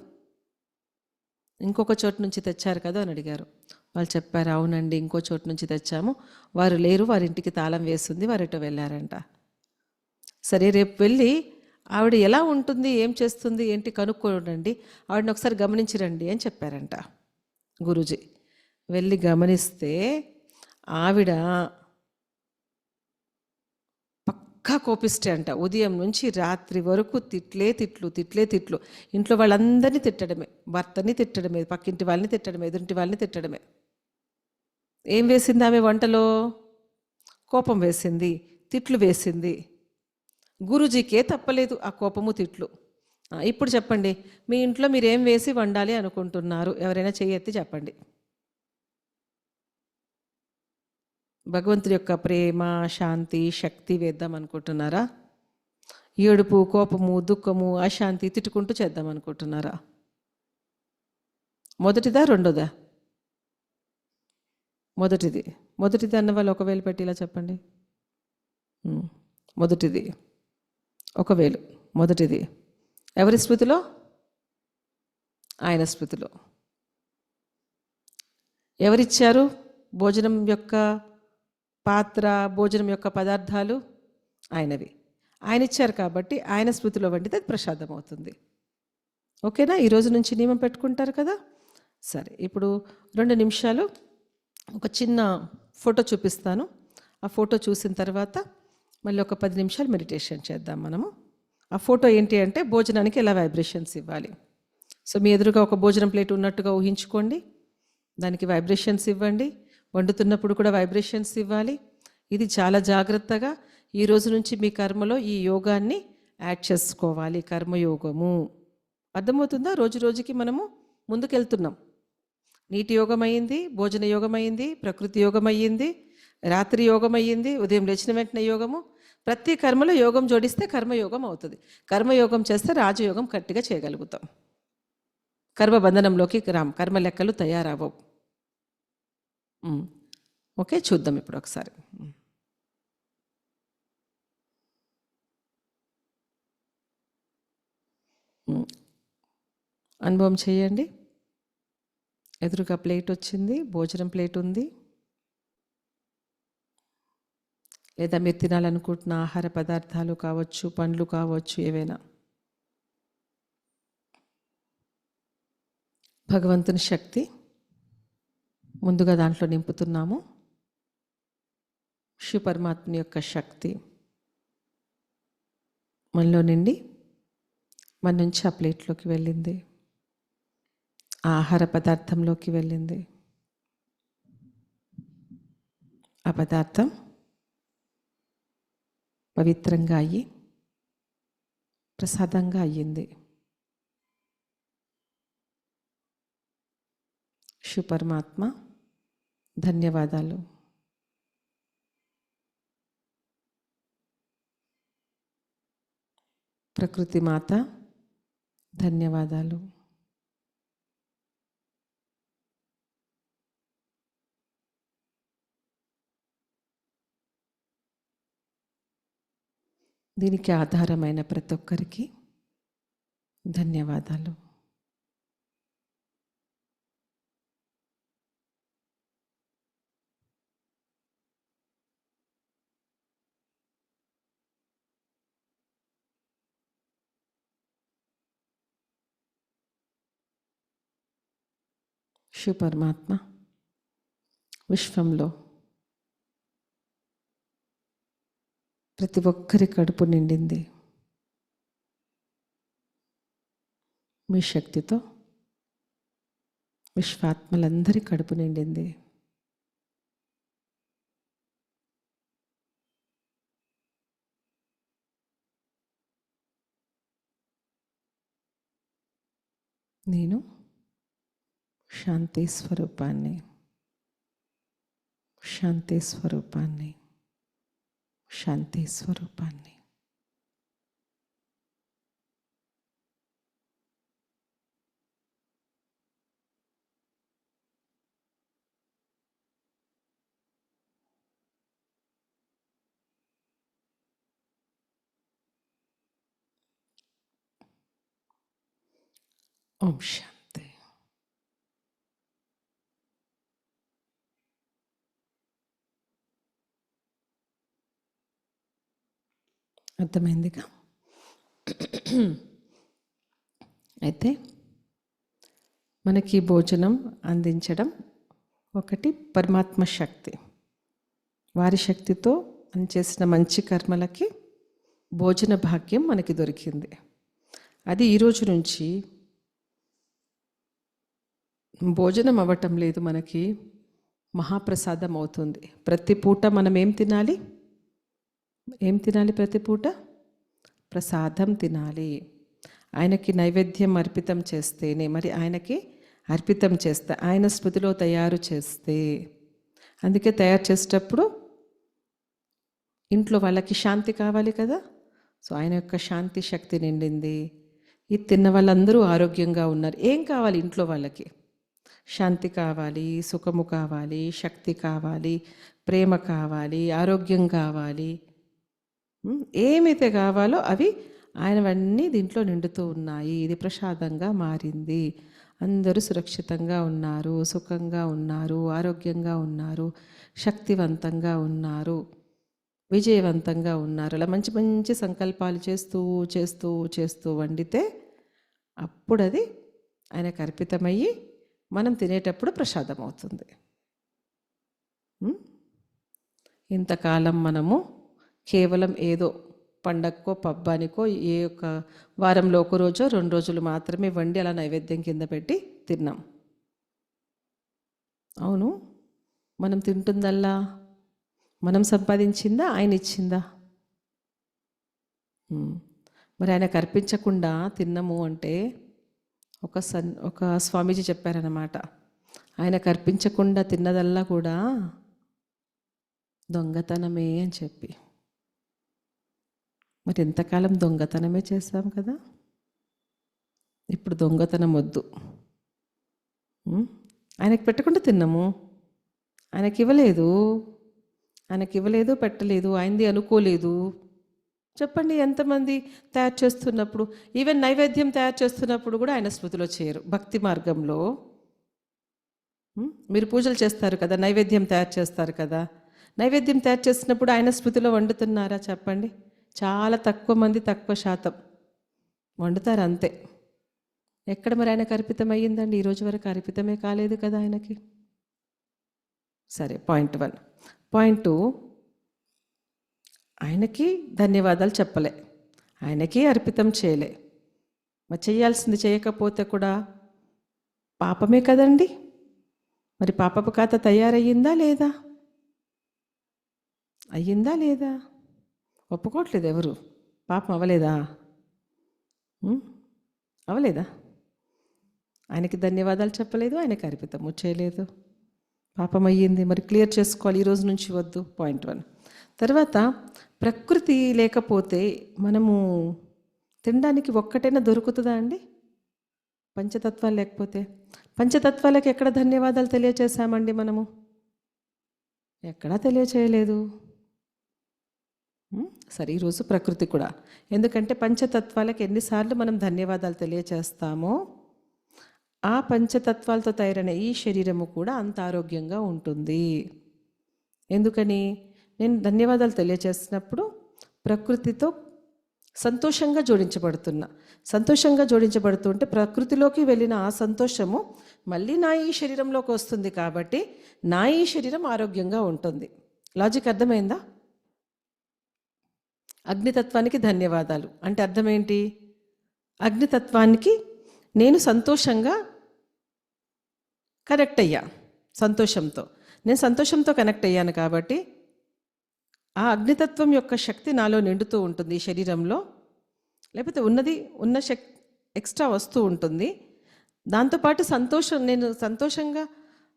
ఇంకొక చోటు నుంచి తెచ్చారు కదా అని అడిగారు. వాళ్ళు చెప్పారు, అవునండి ఇంకో చోటు నుంచి తెచ్చాము, వారు లేరు, వారి ఇంటికి తాళం వేస్తుంది, వారు ఎటో వెళ్ళారంట. సరే రేపు వెళ్ళి ఆవిడ ఎలా ఉంటుంది, ఏం చేస్తుంది, ఏంటి కనుక్కోండి, ఆవిడని ఒకసారి గమనించిరండి అని చెప్పారంట గురూజీ. వెళ్ళి గమనిస్తే ఆవిడ పక్కా కోపిస్తే అంట. ఉదయం నుంచి రాత్రి వరకు తిట్లు. ఇంట్లో వాళ్ళందరినీ తిట్టడమే, భర్తని తిట్టడమే, పక్కింటి వాళ్ళని తిట్టడమే, ఎదురింటి వాళ్ళని తిట్టడమే. ఏం వేసింది ఆమె వంటలో? కోపం వేసింది, తిట్లు వేసింది. గురూజీకే తప్పలేదు ఆ కోపము, తిట్లు. ఇప్పుడు చెప్పండి, మీ ఇంట్లో మీరేం వేసి వండాలి అనుకుంటున్నారు? ఎవరైనా చెయ్యెత్తి చెప్పండి. భగవంతుడి యొక్క ప్రేమ, శాంతి, శక్తి వేద్దాం అనుకుంటున్నారా? ఏడుపు, కోపము, దుఃఖము, అశాంతి తిట్టుకుంటూ చేద్దాం అనుకుంటున్నారా? మొదటిదా రెండోదా? మొదటిది అన్న వాళ్ళు 1000 పెట్టి ఇలా చెప్పండి. మొదటిది 1000. మొదటిది ఎవరి స్మృతిలో? ఆయన స్మృతిలో. ఎవరిచ్చారు భోజనం యొక్క పాత్ర, భోజనం యొక్క పదార్థాలు? ఆయనవి. ఆయన ఇచ్చారు కాబట్టి ఆయన స్మృతిలో వండితే అది ప్రసాదం అవుతుంది. ఓకేనా? ఈరోజు నుంచి నియమం పెట్టుకుంటారు కదా. సరే, ఇప్పుడు 2 నిమిషాలు ఒక చిన్న ఫోటో చూపిస్తాను. ఆ ఫోటో చూసిన తర్వాత మళ్ళీ ఒక 10 నిమిషాలు మెడిటేషన్ చేద్దాం మనము. ఆ ఫోటో ఏంటి అంటే భోజనానికి ఎలా వైబ్రేషన్స్ ఇవ్వాలి. సో మీ ఎదురుగా ఒక భోజనం ప్లేట్ ఉన్నట్టుగా ఊహించుకోండి, దానికి వైబ్రేషన్స్ ఇవ్వండి. వండుతున్నప్పుడు కూడా వైబ్రేషన్స్ ఇవ్వాలి. ఇది చాలా జాగ్రత్తగా ఈ రోజు నుంచి మీ కర్మలో ఈ యోగాన్ని యాడ్ చేసుకోవాలి. కర్మయోగము అర్థమవుతుందా? రోజు రోజుకి మనము ముందుకెళ్తున్నాం. నీటి యోగం అయ్యింది, భోజన యోగం అయ్యింది, ప్రకృతి యోగం అయ్యింది, రాత్రి యోగం అయ్యింది, ఉదయం లేచిన వెంటనే యోగము. ప్రతి కర్మలో యోగం జోడిస్తే కర్మయోగం అవుతుంది. కర్మయోగం చేస్తే రాజయోగం గట్టిగా చేయగలుగుతాం. కర్మబంధనంలోకి కర్మ లెక్కలు తయారవవు. ఓకే, చూద్దాం ఇప్పుడు ఒకసారి. అనుభవం చేయండి. ఎదురుగా ప్లేట్ వచ్చింది, భోజనం ప్లేట్ ఉంది, లేదా మీరు తినాలనుకుంటున్న ఆహార పదార్థాలు కావచ్చు, పండ్లు కావచ్చు, ఏవైనా. భగవంతుని శక్తి ముందుగా దాంట్లో నింపుతున్నాము. శివ పరమాత్మ యొక్క శక్తి మనలో నుండి మన నుంచి ఆ ప్లేట్లోకి వెళ్ళింది, ఆ ఆహార పదార్థంలోకి వెళ్ళింది. ఆ పదార్థం పవిత్రంగా అయ్యి ప్రసాదంగా అయ్యింది. శివ పరమాత్మ ధన్యవాదాలు. ప్రకృతి మాత ధన్యవాదాలు. దీనికి ఆధారమైన ప్రతి ఒక్కరికి ధన్యవాదాలు. శివ పరమాత్మ విశ్వంలో ప్రతి ఒక్కరి కడుపు నిండింది. మీ శక్తితో విశ్వాత్మలందరి కడుపు నిండింది. నేను శాంతి స్వరూపాన్ని, శాంతి స్వరూపాన్ని, శాంతి స్వరూపాన్ని. ఓం శాంతి. అర్థమైందిగా? అయితే మనకి భోజనం అందించడం ఒకటి పరమాత్మ శక్తి. వారి శక్తితో మనం చేసిన మంచి కర్మలకి భోజన భాగ్యం మనకి దొరికింది. అది ఈరోజు నుంచి భోజనం అవ్వటం లేదు, మనకి మహాప్రసాదం అవుతుంది. ప్రతి పూట మనం ఏం తినాలి? ఏం తినాలి? ప్రతి పూట ప్రసాదం తినాలి. ఆయనకి నైవేద్యం అర్పితం చేస్తేనే, మరి ఆయనకి అర్పితం చేస్తే, ఆయన స్మృతిలో తయారు చేస్తే, అందుకే తయారు చేసేటప్పుడు ఇంట్లో వాళ్ళకి శాంతి కావాలి కదా. సో ఆయన యొక్క శాంతి శక్తి నిండింది. ఇది తిన్న వాళ్ళందరూ ఆరోగ్యంగా ఉన్నారు. ఏం కావాలి ఇంట్లో వాళ్ళకి? శాంతి కావాలి, సుఖము కావాలి, శక్తి కావాలి, ప్రేమ కావాలి, ఆరోగ్యం కావాలి. ఏమైతే కావాలో అవి ఆయనవన్నీ దీంట్లో నిండుతూ ఉన్నాయి. ఇది ప్రసాదంగా మారింది. అందరూ సురక్షితంగా ఉన్నారు, సుఖంగా ఉన్నారు, ఆరోగ్యంగా ఉన్నారు, శక్తివంతంగా ఉన్నారు, విజయవంతంగా ఉన్నారు. అలా మంచి మంచి సంకల్పాలు చేస్తూ చేస్తూ చేస్తూ వండితే అప్పుడు అది ఆయనకు అర్పితమయ్యి మనం తినేటప్పుడు ప్రసాదం అవుతుంది. ఇంతకాలం మనము కేవలం ఏదో పండక్కో పబ్బానికో ఏ ఒక వారంలో ఒక రోజో 2 రోజులు మాత్రమే వండి అలా నైవేద్యం కింద పెట్టి తిన్నాం. అవును, మనం తింటుందల్లా మనం సంపాదించిందా, ఆయన ఇచ్చిందా? మరి ఆయనకు అర్పించకుండా తిన్నము అంటే ఒక స్వామీజీ చెప్పారన్నమాట, ఆయనకు అర్పించకుండా తిన్నదల్లా కూడా దొంగతనమే అని చెప్పి. మరి ఎంతకాలం దొంగతనమే చేస్తాం కదా. ఇప్పుడు దొంగతనం వద్దు. ఆయనకు పెట్టకుండా తిన్నాము, ఆయనకి ఇవ్వలేదు, పెట్టలేదు, ఆయనది అనుకోలేదు, చెప్పండి ఎంతమంది తయారు చేస్తున్నప్పుడు, ఈవెన్ నైవేద్యం తయారు చేస్తున్నప్పుడు కూడా ఆయన స్మృతిలో చేయరు. భక్తి మార్గంలో మీరు పూజలు చేస్తారు కదా, నైవేద్యం తయారు చేస్తారు కదా, నైవేద్యం తయారు చేసినప్పుడు ఆయన స్మృతిలో వండుతున్నారా చెప్పండి? చాలా తక్కువ మంది, తక్కువ శాతం వండుతారు అంతే. ఎక్కడ మరి ఆయనకు అర్పితం అయ్యిందండి? ఈరోజు వరకు అర్పితమే కాలేదు కదా ఆయనకి. సరే, పాయింట్ 1. పాయింట్ 2, ఆయనకి ధన్యవాదాలు చెప్పలే, ఆయనకి అర్పితం చేయలే. మరి చేయాల్సింది చేయకపోతే కూడా పాపమే కదండి. మరి పాపపు ఖాతా తయారయ్యిందా లేదా? అయ్యిందా లేదా? ఒప్పుకోవట్లేదు ఎవరు. పాపం అవ్వలేదా? అవ్వలేదా? ఆయనకి ధన్యవాదాలు చెప్పలేదు, ఆయనకి అర్పితము చేయలేదు, పాపం అయ్యింది. మరి క్లియర్ చేసుకోవాలి, ఈరోజు నుంచి వద్దు. పాయింట్ 1. తర్వాత, ప్రకృతి లేకపోతే మనము తినడానికి ఒక్కటైనా దొరుకుతుందా అండి? పంచతత్వాలు లేకపోతే. పంచతత్వాలకు ఎక్కడ ధన్యవాదాలు తెలియచేసామండి మనము? ఎక్కడా తెలియచేయలేదు. సరే, ఈరోజు ప్రకృతి కూడా. ఎందుకంటే పంచతత్వాలకు ఎన్నిసార్లు మనం ధన్యవాదాలు తెలియచేస్తామో ఆ పంచతత్వాలతో తయారైన ఈ శరీరము కూడా అంత ఆరోగ్యంగా ఉంటుంది. ఎందుకని? నేను ధన్యవాదాలు తెలియచేసినప్పుడు ప్రకృతితో సంతోషంగా జోడించబడుతున్నా. సంతోషంగా జోడించబడుతుంటే ప్రకృతిలోకి వెళ్ళిన ఆ సంతోషము మళ్ళీ నా ఈ శరీరంలోకి వస్తుంది. కాబట్టి నా ఈ శరీరం ఆరోగ్యంగా ఉంటుంది. లాజిక్ అర్థమైందా? అగ్నితత్వానికి ధన్యవాదాలు అంటే అర్థం ఏంటి? అగ్నితత్వానికి నేను సంతోషంగా కనెక్ట్ అయ్యా. సంతోషంతో నేను సంతోషంతో కనెక్ట్ అయ్యాను కాబట్టి ఆ అగ్నితత్వం యొక్క శక్తి నాలో నిండుతూ ఉంటుంది ఈ శరీరంలో. లేకపోతే ఉన్న శక్తి ఎక్స్ట్రా వస్తూ ఉంటుంది. దాంతోపాటు సంతోషం, నేను సంతోషంగా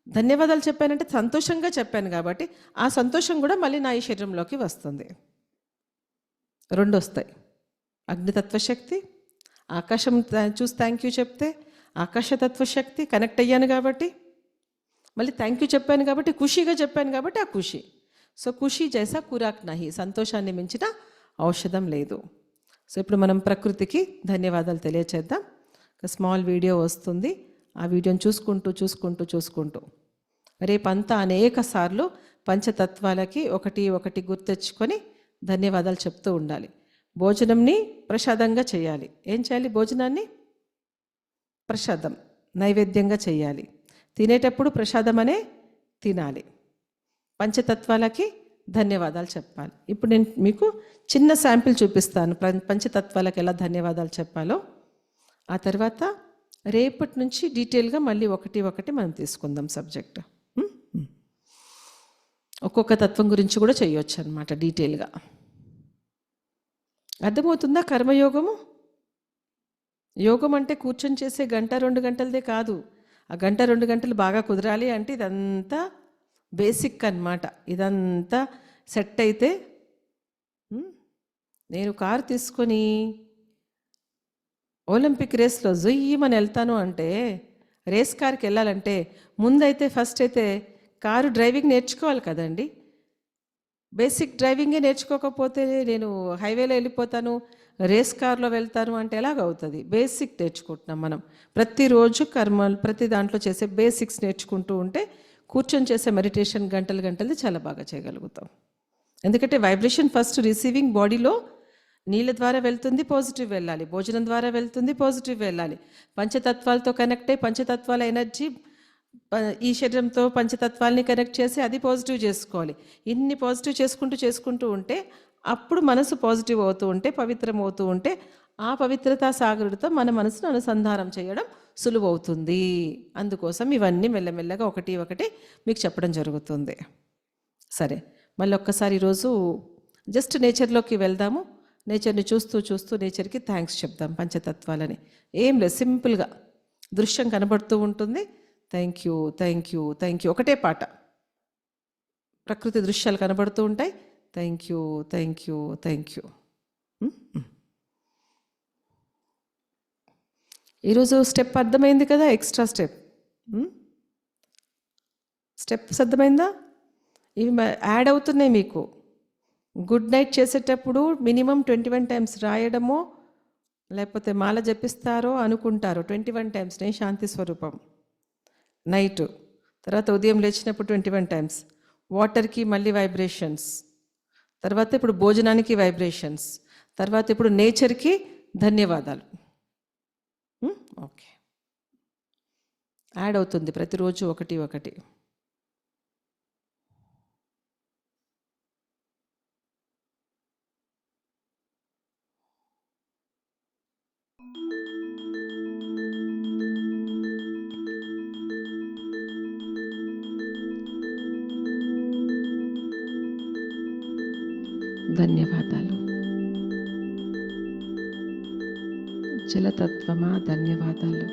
ధన్యవాదాలు చెప్పానంటే సంతోషంగా చెప్పాను కాబట్టి ఆ సంతోషం కూడా మళ్ళీ నా ఈ శరీరంలోకి వస్తుంది. 2 వస్తాయి. అగ్నితత్వ శక్తి, ఆకాశం చూసి థ్యాంక్ యూ చెప్తే ఆకాశతత్వ శక్తి కనెక్ట్ అయ్యాను కాబట్టి మళ్ళీ థ్యాంక్ యూ చెప్పాను కాబట్టి ఖుషీగా చెప్పాను కాబట్టి ఆ ఖుషి. సో ఖుషి జైసా కురాక్ నహి, సంతోషాన్ని మించిన ఔషధం లేదు. సో ఇప్పుడు మనం ప్రకృతికి ధన్యవాదాలు తెలియచేద్దాం. ఒక స్మాల్ వీడియో వస్తుంది, ఆ వీడియోని చూసుకుంటూ రేపంతా అనేక సార్లు పంచతత్వాలకి ఒకటి గుర్తెచ్చుకొని ధన్యవాదాలు చెప్తూ ఉండాలి. భోజనంని ప్రసాదంగా చేయాలి. ఏం చేయాలి? భోజనాన్ని ప్రసాదం, నైవేద్యంగా చేయాలి. తినేటప్పుడు ప్రసాదమనే తినాలి. పంచతత్వాలకి ధన్యవాదాలు చెప్పాలి. ఇప్పుడు నేను మీకు చిన్న శాంపిల్ చూపిస్తాను పంచతత్వాలకు ఎలా ధన్యవాదాలు చెప్పాలో. ఆ తర్వాత రేపటి నుంచి డీటెయిల్గా మళ్ళీ ఒకటి మనం తీసుకుందాం సబ్జెక్ట్. ఒక్కొక్క తత్వం గురించి కూడా చేయొచ్చు అన్నమాట డీటెయిల్గా. అర్థమవుతుందా? కర్మయోగము, యోగం అంటే కూర్చొని చేసే 1-2 గంటలదే కాదు. ఆ 1-2 గంటలు బాగా కుదరాలి అంటే ఇదంతా బేసిక్ అన్నమాట. ఇదంతా సెట్ అయితే, నేను కారు తీసుకొని ఒలింపిక్ రేస్లో జొయ్యమని వెళ్తాను అంటే, రేస్ కార్కి వెళ్ళాలంటే ముందైతే ఫస్ట్ అయితే కారు డ్రైవింగ్ నేర్చుకోవాలి కదండి. బేసిక్ డ్రైవింగే నేర్చుకోకపోతే నేను హైవేలో వెళ్ళిపోతాను, రేస్ కార్లో వెళ్తాను అంటే ఎలాగవుతుంది? బేసిక్ నేర్చుకుంటున్నాం మనం. ప్రతిరోజు కర్మలు ప్రతి దాంట్లో చేసే బేసిక్స్ నేర్చుకుంటూ ఉంటే కూర్చొని చేసే మెడిటేషన్ గంటలది చాలా బాగా చేయగలుగుతాం. ఎందుకంటే వైబ్రేషన్ ఫస్ట్ రిసీవింగ్ బాడీలో నీళ్ళ ద్వారా వెళ్తుంది, పాజిటివ్ వెళ్ళాలి. భోజనం ద్వారా వెళ్తుంది, పాజిటివ్ వెళ్ళాలి. పంచతత్వాలతో కనెక్ట్ అయ్యి పంచతత్వాల ఎనర్జీ ఈ శరీరంతో పంచతత్వాల్ని కనెక్ట్ చేసి అది పాజిటివ్ చేసుకోవాలి. ఇన్ని పాజిటివ్ చేసుకుంటూ ఉంటే అప్పుడు మనసు పాజిటివ్ అవుతూ ఉంటే, పవిత్రం అవుతూ ఉంటే, ఆ పవిత్రతా సాగరుడితో మన మనసును అనుసంధానం చేయడం సులువవుతుంది. అందుకోసం ఇవన్నీ మెల్లమెల్లగా ఒకటి మీకు చెప్పడం జరుగుతుంది. సరే, మళ్ళీ ఒక్కసారి ఈరోజు జస్ట్ నేచర్లోకి వెళ్దాము. నేచర్ని చూస్తూ నేచర్కి థ్యాంక్స్ చెప్దాం పంచతత్వాలని. ఏం లేదు, సింపుల్గా దృశ్యం కనబడుతూ ఉంటుంది. థ్యాంక్ యూ ఒకటే పాట. ప్రకృతి దృశ్యాలు కనబడుతూ ఉంటాయి. Thank you. ఈరోజు స్టెప్ అర్థమైంది కదా, ఎక్స్ట్రా స్టెప్స్ అర్థమైందా? ఇవి యాడ్ అవుతున్నాయి మీకు. గుడ్ నైట్ చేసేటప్పుడు మినిమం 21 టైమ్స్ రాయడమో లేకపోతే మాల జపిస్తారో అనుకుంటారు. 21 టైమ్స్ నేను శాంతి స్వరూపం నైట్. తర్వాత ఉదయం లేచినప్పుడు 21 టైమ్స్. వాటర్కి మళ్ళీ వైబ్రేషన్స్. తర్వాత ఇప్పుడు భోజనానికి వైబ్రేషన్స్. తర్వాత ఇప్పుడు నేచర్కి ధన్యవాదాలు. ఓకే, యాడ్ అవుతుంది ప్రతిరోజు ఒకటి ఒకటి. ధన్యవాదాలు. జలతత్వమా ధన్యవాదాలు.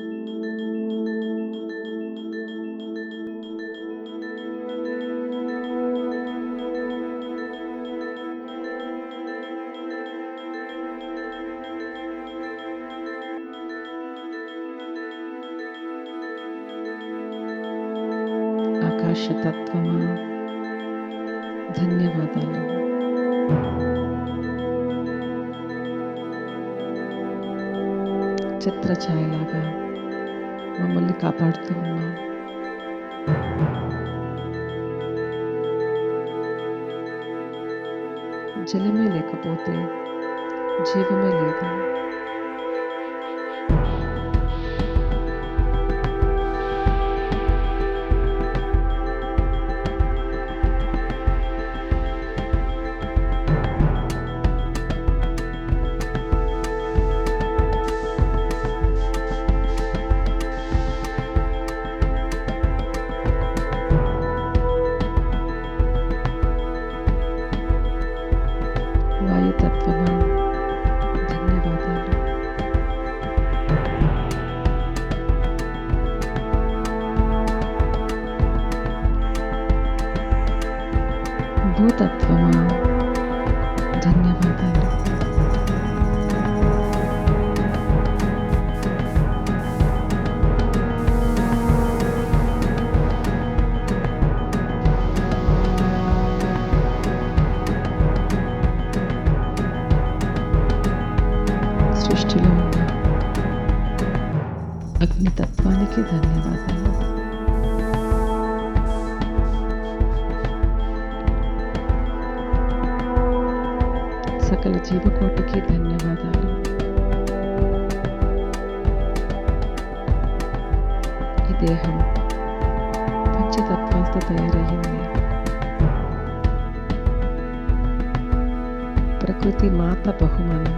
ఆకాశతత్వమా ధన్యవాదాలు. ఛత్రఛాయలాగా మమ్మల్ని కాపాడుతూ ఉన్నాం. జలమే లేకపోతే జీవమే లేదు. వాయుతత్వమా ధన్యవాదాలు. భూతత్వమా ధన్యవాదాలు. సృష్టిలో ఉన్న అగ్నితత్వానికి ధన్యవాదాలు. సకల జీవకోటికి ధన్యవాదాలు. ఈ దేహం పంచతత్వాలతో తయారయ్యింది. ప్రకృతి మాత బహుమానం.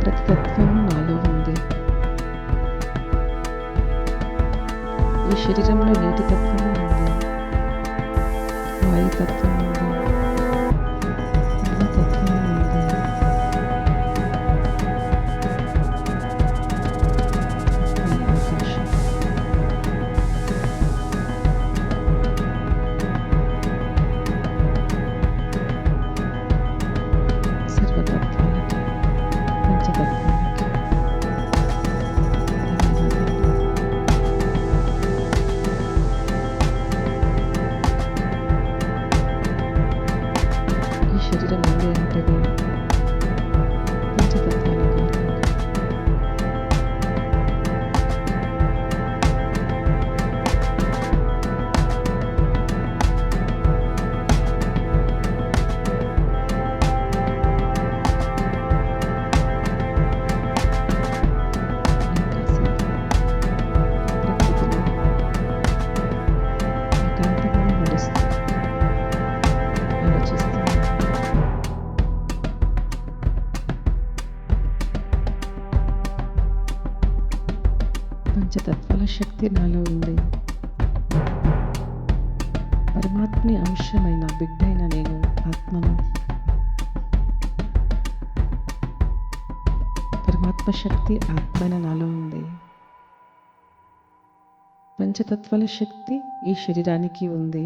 ప్రతి తత్వము నాలో ఉంది. ఈ శరీరంలో నీటి తత్వము ఉంది, వాయుతత్వం ఉంది, భూతత్వం ఉంది, ఈ ఆకాశం. సర్వతత్వానికి పంచతత్వానికి ధన్యవాదాలు. ఈ శరీరం ఉంది అంటే పంచతత్వాల కారణంగా. ప్రకృతిలో ఏకాంతంగా నడుస్తూ ఆలోచిస్తున్నాను. పంచతత్వాల శక్తి నాలో ఉంది. పరమాత్మని అంశమైన బిడ్డైన నేను ఆత్మను. పరమాత్మ శక్తి ఆత్మైన నాలో ఉంది. పంచతత్వాల శక్తి ఈ శరీరానికి ఉంది.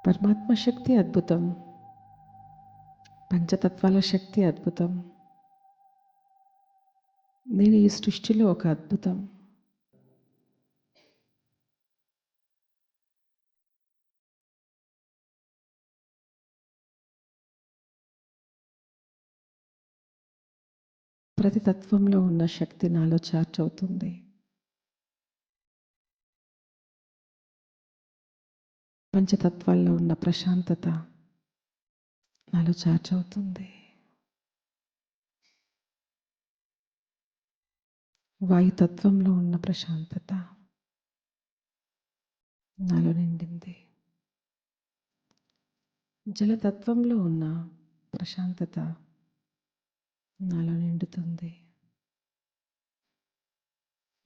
పరమాత్మ శక్తి అద్భుతం, పంచతత్వాల శక్తి అద్భుతం. నేను ఈ సృష్టిలో ఒక అద్భుతం. ప్రతి తత్వంలో ఉన్న శక్తి నాలో చార్జ్ అవుతుంది. పంచతత్వాల్లో ఉన్న ప్రశాంతత నాలో చార్జ్ అవుతుంది. వాయుతత్వంలో ఉన్న ప్రశాంతత నాలో నిండింది. జలతత్వంలో ఉన్న ప్రశాంతత నాలో నిండుతుంది.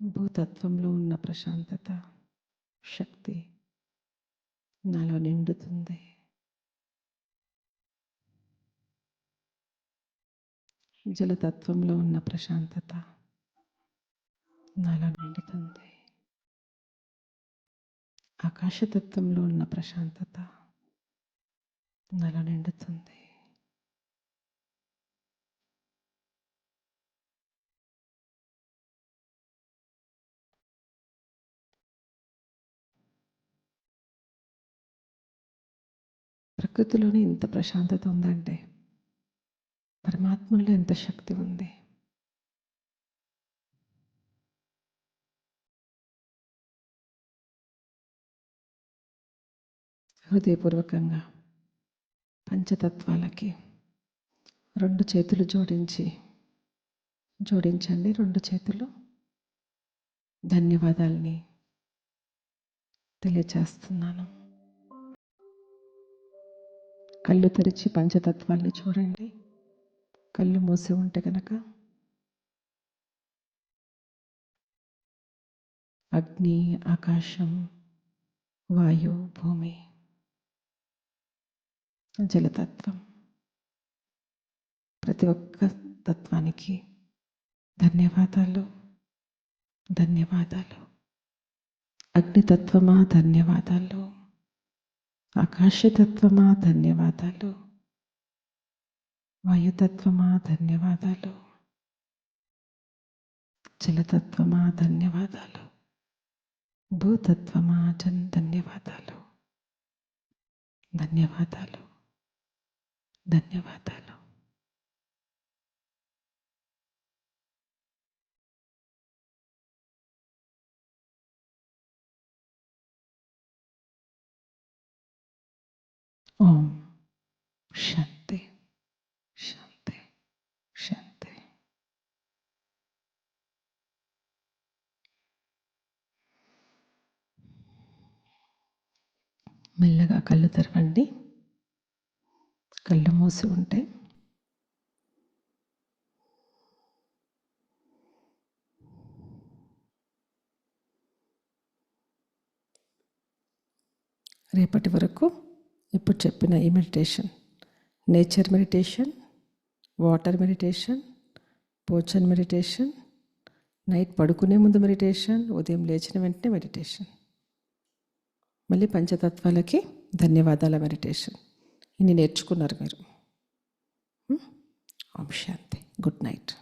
భూతత్వంలో ఉన్న ప్రశాంతత, శక్తి నాలో నిండుతుంది. జలతత్వంలో ఉన్న ప్రశాంతత నాలో నిండుతుంది. ఆకాశతత్వంలో ఉన్న ప్రశాంతత నాలో నిండుతుంది. ప్రకృతిలోనే ఇంత ప్రశాంతత ఉందంటే పరమాత్మలో ఎంత శక్తి ఉంది. హృదయపూర్వకంగా పంచతత్వాలకి 2 చేతులు జోడించండి. 2 చేతులు ధన్యవాదాలని తెలియచేస్తున్నాను. కళ్ళు తెరిచి పంచతత్వాల్ని చూడండి. కళ్ళు మూసి ఉంటే కనుక అగ్ని, ఆకాశం, వాయు, భూమి, జలతత్వం, ప్రతి ఒక్క తత్వానికి ధన్యవాదాలు, ధన్యవాదాలు. అగ్నితత్వమా ధన్యవాదాలు, ఆకాశతత్వమా ధన్యవాదాలు, వాయుతత్వమా ధన్యవాదాలు, జలతత్వమా ధన్యవాదాలు, భూతత్వమా ధన్యవాదాలు, ధన్యవాదాలు, ధన్యవాదాలు. ఓం శాంతి, శాంతి, శాంతి. మెల్లగా కళ్ళు తెరవండి. కళ్ళు మూసి ఉంటే రేపటి వరకు ఇప్పుడు చెప్పిన ఈ meditation, nature meditation, water meditation, భోజన్ మెడిటేషన్, నైట్ పడుకునే ముందు మెడిటేషన్, ఉదయం లేచిన వెంటనే మెడిటేషన్, మళ్ళీ పంచతత్వాలకి ధన్యవాదాల మెడిటేషన్, ఇన్ని నేర్చుకున్నారు మీరు. ఓం శాంతి. Good night.